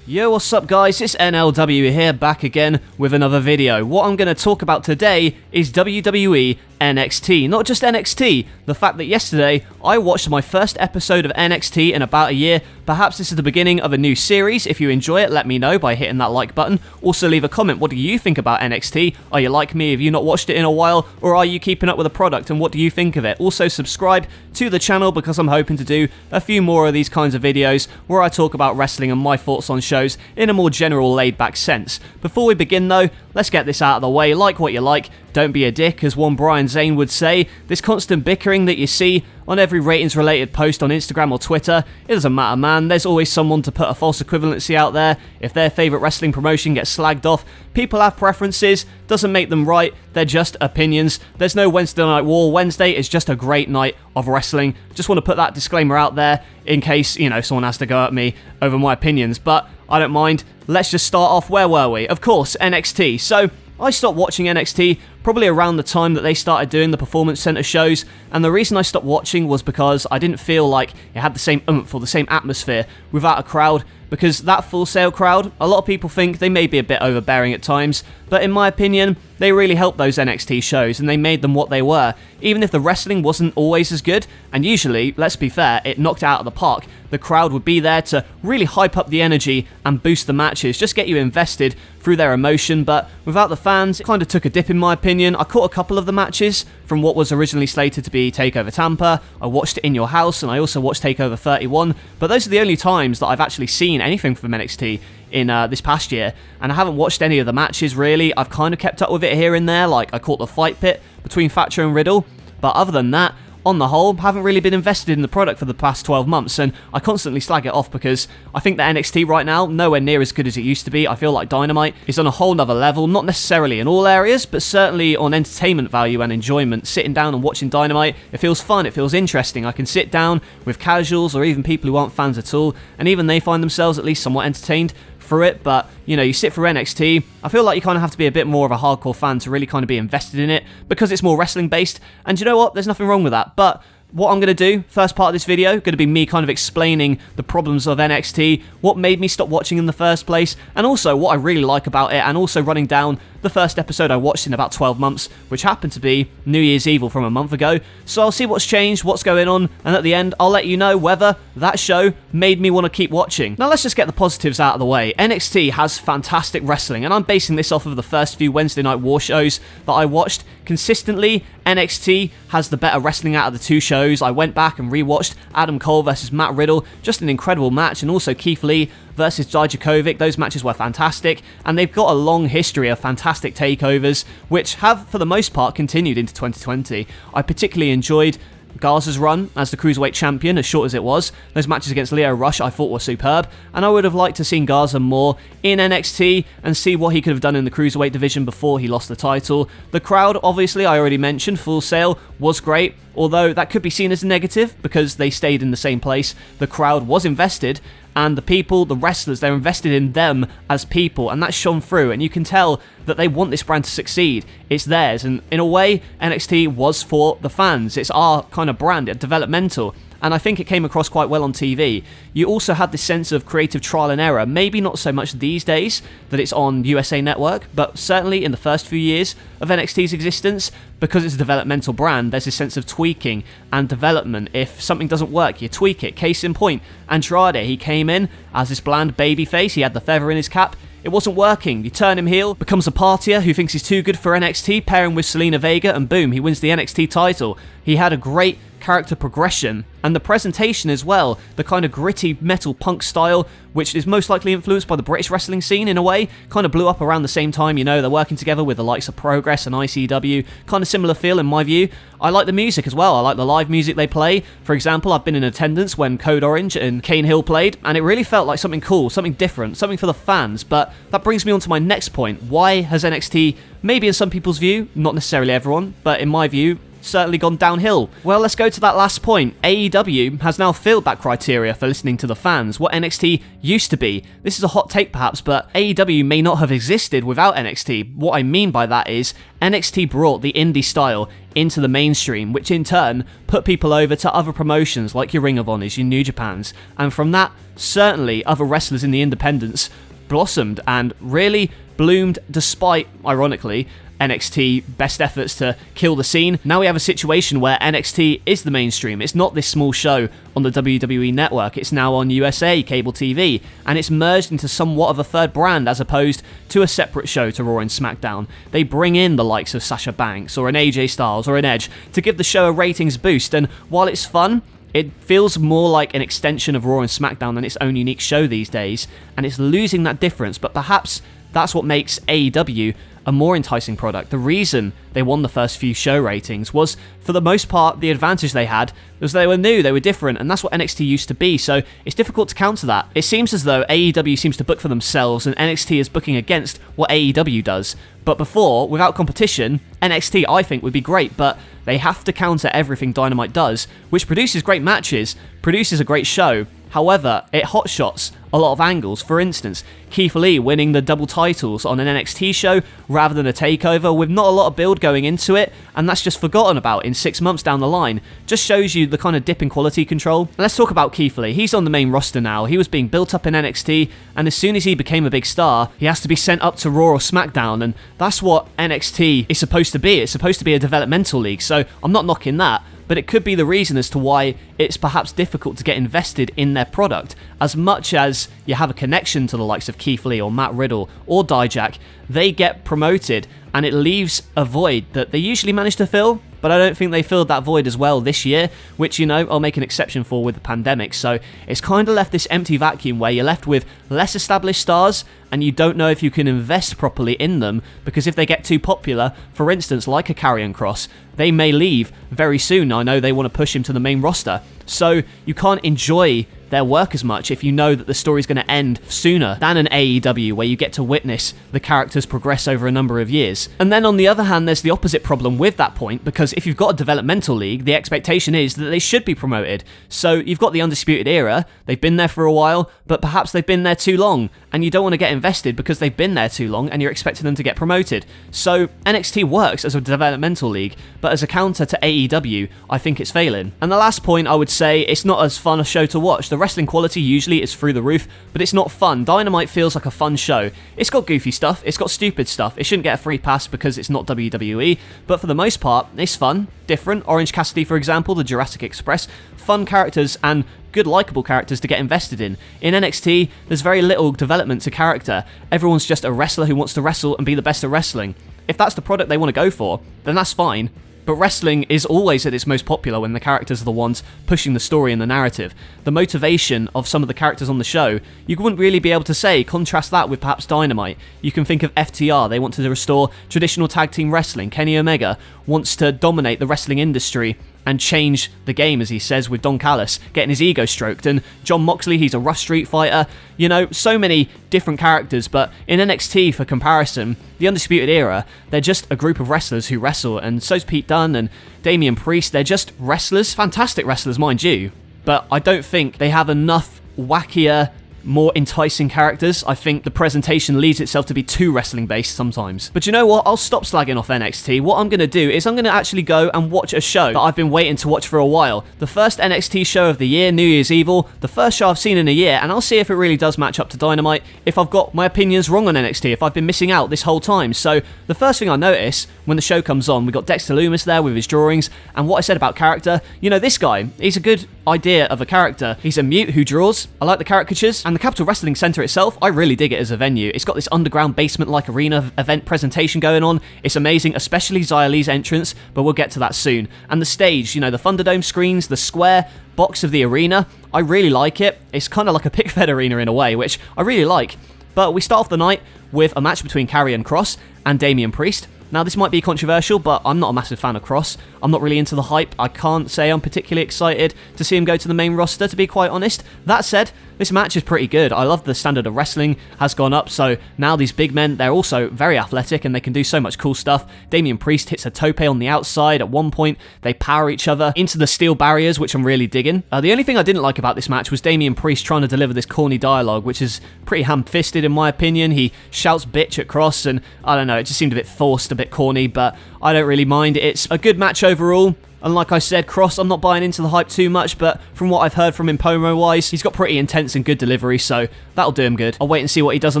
Yo, what's up guys, it's NLW here, back again with another video. What I'm going to talk about today is WWE NXT. Not just NXT, the fact that yesterday I watched my first episode of NXT in about a year. Perhaps this is the beginning of a new series. If you enjoy it, let me know by hitting that like button. Also leave a comment, what do you think about NXT? Are you like me, have you not watched it in a while? Or are you keeping up with the product and what do you think of it? Also subscribe to the channel because I'm hoping to do a few more of these kinds of videos where I talk about wrestling and my thoughts on shows in a more general laid-back sense. Before we begin though, let's get this out of the way. Like what you like, don't be a dick, as one Brian Zane would say. This constant bickering that you see on every ratings-related post on Instagram or Twitter, it doesn't matter, man. There's always someone to put a false equivalency out there. If their favourite wrestling promotion gets slagged off, people have preferences, doesn't make them right, they're just opinions. There's no Wednesday Night War. Wednesday is just a great night of wrestling. Just want to put that disclaimer out there in case, someone has to go at me over my opinions, but I don't mind. Let's just start off, where were we? Of course, NXT. So, I stopped watching NXT probably around the time that they started doing the Performance Center shows, and the reason I stopped watching was because I didn't feel like it had the same oomph or the same atmosphere without a crowd, because that Full Sail crowd, a lot of people think they may be a bit overbearing at times, but in my opinion, they really helped those NXT shows and they made them what they were. Even if the wrestling wasn't always as good, and usually, let's be fair, it knocked it out of the park, the crowd would be there to really hype up the energy and boost the matches, just get you invested through their emotion. But without the fans, it kind of took a dip in my opinion. I caught a couple of the matches from what was originally slated to be TakeOver Tampa. I watched it In Your House and I also watched TakeOver 31, but those are the only times that I've actually seen anything from NXT in this past year, and I haven't watched any of the matches really. I've kind of kept up with it here and there, like I caught the fight pit between Thatcher and Riddle, but other than that, on the whole, haven't really been invested in the product for the past 12 months, and I constantly slag it off because I think that NXT right now, nowhere near as good as it used to be. I feel like Dynamite is on a whole nother level, not necessarily in all areas, but certainly on entertainment value and enjoyment. Sitting down and watching Dynamite, it feels fun, it feels interesting. I can sit down with casuals or even people who aren't fans at all, and even they find themselves at least somewhat entertained through it. But you sit through NXT, I feel like you kind of have to be a bit more of a hardcore fan to really kind of be invested in it, because it's more wrestling based, and you know what, there's nothing wrong with that. But what I'm going to do, first part of this video, going to be me kind of explaining the problems of NXT, what made me stop watching in the first place, and also what I really like about it, and also running down the first episode I watched in about 12 months, which happened to be New Year's Evil from a month ago. So I'll see what's changed, what's going on, and at the end, I'll let you know whether that show made me want to keep watching. Now let's just get the positives out of the way. NXT has fantastic wrestling, and I'm basing this off of the first few Wednesday Night War shows that I watched. Consistently, NXT has the better wrestling out of the two shows. I went back and rewatched Adam Cole versus Matt Riddle, just an incredible match, and also Keith Lee versus Dijakovic. Those matches were fantastic, and they've got a long history of fantastic takeovers, which have, for the most part, continued into 2020. I particularly enjoyed Garza's run as the Cruiserweight Champion, as short as it was. Those matches against Leo Rush I thought were superb, and I would have liked to seen Garza more in NXT and see what he could have done in the Cruiserweight division before he lost the title. The crowd, obviously, I already mentioned, Full Sail was great, although that could be seen as a negative because they stayed in the same place. The crowd was invested, and the people, the wrestlers, they're invested in them as people, and that's shone through, and you can tell that they want this brand to succeed. It's theirs, and in a way, NXT was for the fans. It's our kind of brand, developmental, and I think it came across quite well on TV. You also had this sense of creative trial and error, maybe not so much these days that it's on USA Network, but certainly in the first few years of NXT's existence, because it's a developmental brand, there's this sense of tweaking and development. If something doesn't work, you tweak it. Case in point, Andrade, he came in as this bland babyface, he had the feather in his cap, it wasn't working. You turn him heel, becomes a partier who thinks he's too good for NXT, pair him with Selena Vega, and boom, he wins the NXT title. He had a great character progression, and the presentation as well, the kind of gritty metal punk style, which is most likely influenced by the British wrestling scene in a way, kind of blew up around the same time. They're working together with the likes of Progress and ICW, kind of similar feel in my view. I like the music as well, I like the live music they play. For example, I've been in attendance when Code Orange and Kane Hill played, and it really felt like something cool, something different, something for the fans. But that brings me on to my next point. Why has NXT, maybe in some people's view, not necessarily everyone, but in my view, certainly gone downhill. Well, let's go to that last point. AEW has now filled that criteria for listening to the fans, what NXT used to be. This is a hot take perhaps, but AEW may not have existed without NXT. What I mean by that is NXT brought the indie style into the mainstream, which in turn put people over to other promotions like your Ring of Honors, your New Japans, and from that, certainly other wrestlers in the independents blossomed and really bloomed despite, ironically, NXT best efforts to kill the scene. Now we have a situation where NXT is the mainstream. It's not this small show on the WWE network. It's now on USA cable TV, and it's merged into somewhat of a third brand as opposed to a separate show to Raw and SmackDown. They bring in the likes of Sasha Banks or an AJ Styles or an Edge to give the show a ratings boost, and while it's fun, it feels more like an extension of Raw and SmackDown than its own unique show these days, and it's losing that difference, but perhaps that's what makes AEW a more enticing product. The reason they won the first few show ratings was, for the most part, the advantage they had was they were new, they were different, and that's what NXT used to be, so it's difficult to counter that. It seems as though AEW seems to book for themselves and NXT is booking against what AEW does. But before, without competition, NXT I think would be great, but they have to counter everything Dynamite does, which produces great matches, produces a great show. However, it hotshots a lot of angles. For instance, Keith Lee winning the double titles on an NXT show rather than a takeover with not a lot of build going into it, and that's just forgotten about in 6 months down the line. Just shows you the kind of dip in quality control. And let's talk about Keith Lee. He's on the main roster now. He was being built up in NXT, and as soon as he became a big star, he has to be sent up to Raw or SmackDown, and that's what NXT is supposed to be. It's supposed to be a developmental league, so I'm not knocking that. But it could be the reason as to why it's perhaps difficult to get invested in their product. As much as you have a connection to the likes of Keith Lee or Matt Riddle or Dijak, they get promoted and it leaves a void that they usually manage to fill, but I don't think they filled that void as well this year, which, you know, I'll make an exception for with the pandemic. So it's kind of left this empty vacuum where you're left with less established stars and you don't know if you can invest properly in them, because if they get too popular, for instance, like a Karrion Kross, they may leave very soon. I know they want to push him to the main roster. So you can't enjoy their work as much if you know that the story's going to end sooner than an AEW where you get to witness the characters progress over a number of years. And then on the other hand, there's the opposite problem with that point, because if you've got a developmental league, the expectation is that they should be promoted. So you've got the Undisputed Era, they've been there for a while, but perhaps they've been there too long, and you don't want to get invested because they've been there too long and you're expecting them to get promoted. So NXT works as a developmental league, but as a counter to AEW, I think it's failing. And the last point, I would say, it's not as fun a show to watch. The wrestling quality usually is through the roof, but it's not fun. Dynamite feels like a fun show. It's got goofy stuff, it's got stupid stuff. It shouldn't get a free pass because it's not WWE, but for the most part, it's fun, different. Orange Cassidy, for example, the Jurassic Express, fun characters and good likable characters to get invested in. In NXT, there's very little development to character. Everyone's just a wrestler who wants to wrestle and be the best at wrestling. If that's the product they want to go for, then that's fine. But wrestling is always at its most popular when the characters are the ones pushing the story and the narrative. The motivation of some of the characters on the show, you wouldn't really be able to say. Contrast that with perhaps Dynamite. You can think of FTR, they want to restore traditional tag team wrestling. Kenny Omega wants to dominate the wrestling industry and change the game, as he says, with Don Callis getting his ego stroked. And Jon Moxley, he's a rough street fighter. You know, so many different characters, but in NXT, for comparison, the Undisputed Era, they're just a group of wrestlers who wrestle, and so's Pete Dunne and Damian Priest. They're just wrestlers, fantastic wrestlers, mind you, but I don't think they have enough wackier, more enticing characters. I think the presentation leads itself to be too wrestling based sometimes. But you know what? I'll stop slagging off NXT. What I'm going to do is I'm going to actually go and watch a show that I've been waiting to watch for a while. The first NXT show of the year, New Year's Evil, the first show I've seen in a year, and I'll see if it really does match up to Dynamite, if I've got my opinions wrong on NXT, if I've been missing out this whole time. So the first thing I notice when the show comes on, we got Dexter Lumis there with his drawings, and what I said about character, you know, this guy, he's a good idea of a character. He's a mute who draws. I like the caricatures, and the Capital Wrestling Center itself, I really dig it as a venue. It's got this underground basement-like arena event presentation going on. It's amazing, especially Xia Li's entrance, but we'll get to that soon. And the stage, you know, the Thunderdome screens, the square box of the arena, I really like it. It's kind of like a pick-fed arena in a way, which I really like. But we start off the night with a match between Karrion Kross and Damian Priest. Now, this might be controversial, but I'm not a massive fan of Cross. I'm not really into the hype. I can't say I'm particularly excited to see him go to the main roster, to be quite honest. That said, this match is pretty good. I love the standard of wrestling has gone up, so now these big men, they're also very athletic and they can do so much cool stuff. Damian Priest hits a tope on the outside. At one point, they power each other into the steel barriers, which I'm really digging. The only thing I didn't like about this match was Damian Priest trying to deliver this corny dialogue, which is pretty ham-fisted in my opinion. He shouts bitch at Cross, and I don't know, it just seemed a bit forced, a bit corny, but I don't really mind. It's a good match overall. And like I said, Cross, I'm not buying into the hype too much, but from what I've heard from him promo-wise, he's got pretty intense and good delivery, so that'll do him good. I'll wait and see what he does on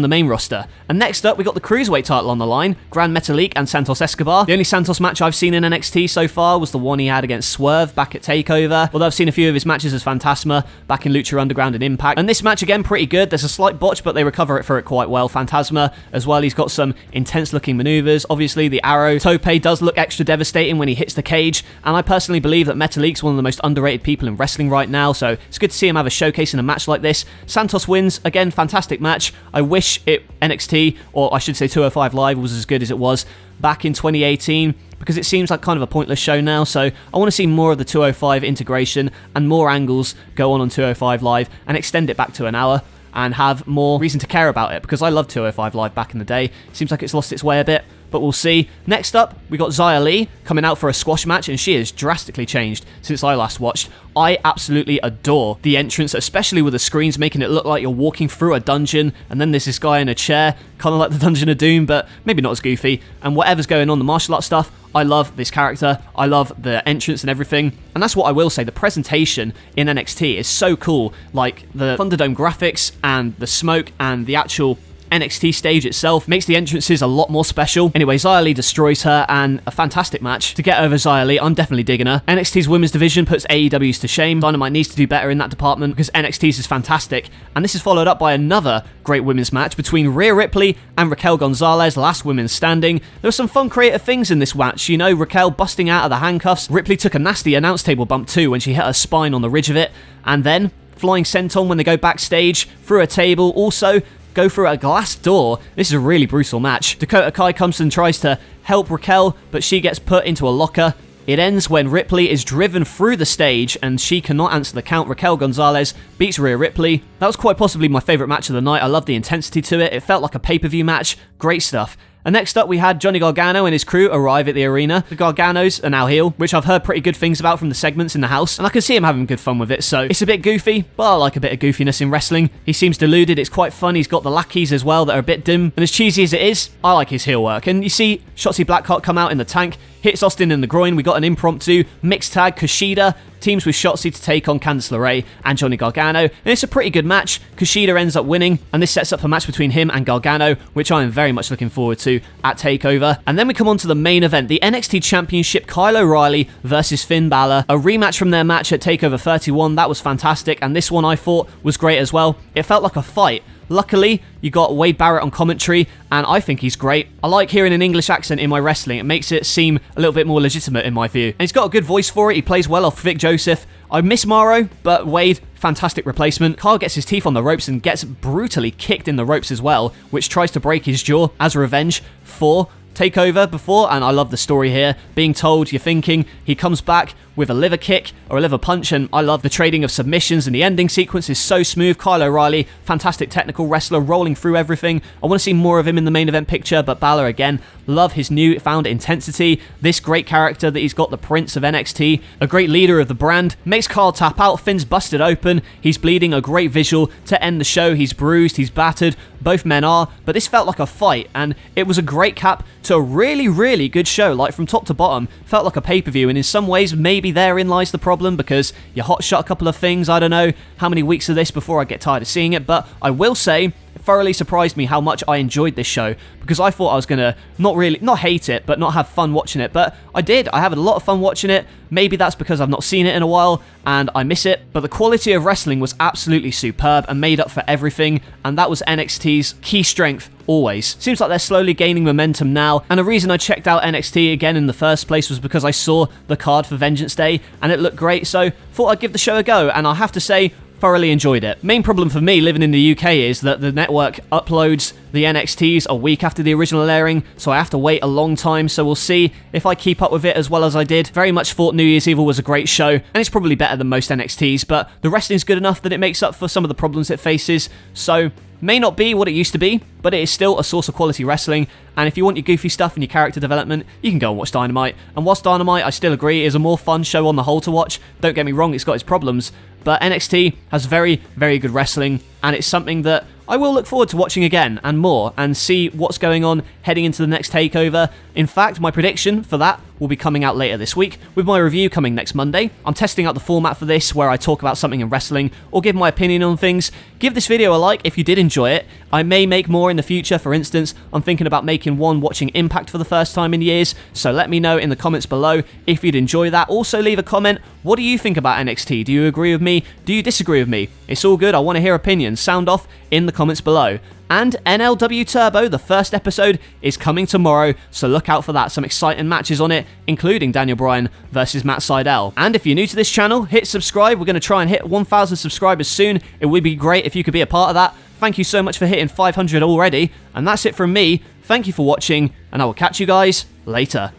the main roster. And next up, we got the Cruiserweight title on the line, Gran Metalik and Santos Escobar. The only Santos match I've seen in NXT so far was the one he had against Swerve back at TakeOver, although I've seen a few of his matches as Phantasma back in Lucha Underground and Impact. And this match, again, pretty good. There's a slight botch, but they recover it for it quite well. Phantasma, as well, he's got some intense-looking maneuvers. Obviously, the arrow tope does look extra devastating when he hits the cage, and I personally believe that Metalik's one of the most underrated people in wrestling right now, so it's good to see him have a showcase in a match like this. Santos wins. Again, fantastic match. I wish NXT, or I should say 205 Live, was as good as it was back in 2018, because it seems like kind of a pointless show now, so I want to see more of the 205 integration and more angles go on 205 Live and extend it back to an hour and have more reason to care about it, because I loved 205 Live back in the day. Seems like it's lost its way a bit, but we'll see. Next up, we got Xia Li coming out for a squash match, and she has drastically changed since I last watched. I absolutely adore the entrance, especially with the screens making it look like you're walking through a dungeon, and then there's this guy in a chair, kind of like the Dungeon of Doom, but maybe not as goofy. And whatever's going on, the martial arts stuff, I love this character. I love the entrance and everything. And that's what I will say, the presentation in NXT is so cool. Like, the Thunderdome graphics and the smoke and the actual NXT stage itself makes the entrances a lot more special. Anyway, Xia Li destroys her, and a fantastic match to get over Xia Li. I'm definitely digging her. NXT's women's division puts AEW's to shame. Dynamite needs to do better in that department, because NXT's is fantastic. And this is followed up by another great women's match between Rhea Ripley and Raquel Gonzalez, last women standing. There were some fun creative things in this match. You know, Raquel busting out of the handcuffs. Ripley took a nasty announce table bump too when she hit her spine on the ridge of it. And then flying senton when they go backstage, through a table. Also, go through a glass door. This is a really brutal match. Dakota Kai comes and tries to help Raquel, but she gets put into a locker. It ends when Ripley is driven through the stage and she cannot answer the count. Raquel Gonzalez beats Rhea Ripley. That was quite possibly my favourite match of the night. I love the intensity to it. It felt like a pay-per-view match. Great stuff. And next up, we had Johnny Gargano and his crew arrive at the arena. The Garganos are now heel, which I've heard pretty good things about from the segments in the house, and I can see him having good fun with it, so it's a bit goofy, but I like a bit of goofiness in wrestling. He seems deluded, it's quite fun. He's got the lackeys as well that are a bit dim, and as cheesy as it is, I like his heel work. And you see Shotzi Blackheart come out in the tank, hits Austin in the groin. We got an impromptu mixed tag. Kushida teams with Shotzi to take on Candice LeRae and Johnny Gargano, and it's a pretty good match. Kushida ends up winning, and this sets up a match between him and Gargano, which I am very much looking forward to at TakeOver. And then we come on to the main event, the NXT Championship, Kyle O'Reilly versus Finn Balor. A rematch from their match at TakeOver 31. That was fantastic, and this one I thought was great as well. It felt like a fight. Luckily, you got Wade Barrett on commentary, and I think he's great. I like hearing an English accent in my wrestling. It makes it seem a little bit more legitimate in my view. And he's got a good voice for it. He plays well off Vic Joseph. I miss Morrow, but Wade, fantastic replacement. Kyle gets his teeth on the ropes and gets brutally kicked in the ropes as well, which tries to break his jaw as revenge for TakeOver before, and I love the story here. Being told, you're thinking, he comes back with a liver kick or a liver punch, and I love the trading of submissions, and the ending sequence is so smooth. Kyle O'Reilly, fantastic technical wrestler, rolling through everything. I want to see more of him in the main event picture, but Balor again, love his newfound intensity. This great character that he's got, the Prince of NXT, a great leader of the brand, makes Kyle tap out. Finn's busted open, he's bleeding, a great visual to end the show. He's bruised, he's battered, both men are, but this felt like a fight, and it was a great cap to a really, really good show. Like, from top to bottom, felt like a pay-per-view, and in some ways, maybe therein lies the problem, because you hotshot a couple of things. I don't know how many weeks of this before I get tired of seeing it, but I will say, it thoroughly surprised me how much I enjoyed this show, because I thought I was gonna not hate it, but not have fun watching it, but I did. I had a lot of fun watching it. Maybe that's because I've not seen it in a while and I miss it, but the quality of wrestling was absolutely superb and made up for everything, and that was NXT's key strength always. Seems like they're slowly gaining momentum now, and the reason I checked out NXT again in the first place was because I saw the card for Vengeance Day and it looked great, so thought I'd give the show a go. And I have to say, thoroughly enjoyed it. Main problem for me living in the UK is that the network uploads the NXTs a week after the original airing, so I have to wait a long time, so we'll see if I keep up with it as well as I did. Very much thought New Year's Evil was a great show, and it's probably better than most NXTs, but the wrestling's good enough that it makes up for some of the problems it faces, so may not be what it used to be, but it is still a source of quality wrestling, and if you want your goofy stuff and your character development, you can go and watch Dynamite. And whilst Dynamite, I still agree, is a more fun show on the whole to watch, don't get me wrong, it's got its problems, but NXT has very, very good wrestling, and it's something that I will look forward to watching again and more and see what's going on heading into the next takeover. In fact, my prediction for that will be coming out later this week, with my review coming next Monday. I'm testing out the format for this, where I talk about something in wrestling or give my opinion on things. Give this video a like if you did enjoy it. I may make more in the future. For instance, I'm thinking about making one watching Impact for the first time in years, so let me know in the comments below if you'd enjoy that. Also leave a comment. What do you think about NXT? Do you agree with me? Do you disagree with me? It's all good. I want to hear opinions. Sound off in the comments below. And NLW Turbo, the first episode, is coming tomorrow, so look out for that. Some exciting matches on it, including Daniel Bryan versus Matt Sydal. And if you're new to this channel, hit subscribe. We're going to try and hit 1,000 subscribers soon. It would be great if you could be a part of that. Thank you so much for hitting 500 already. And that's it from me. Thank you for watching, and I will catch you guys later.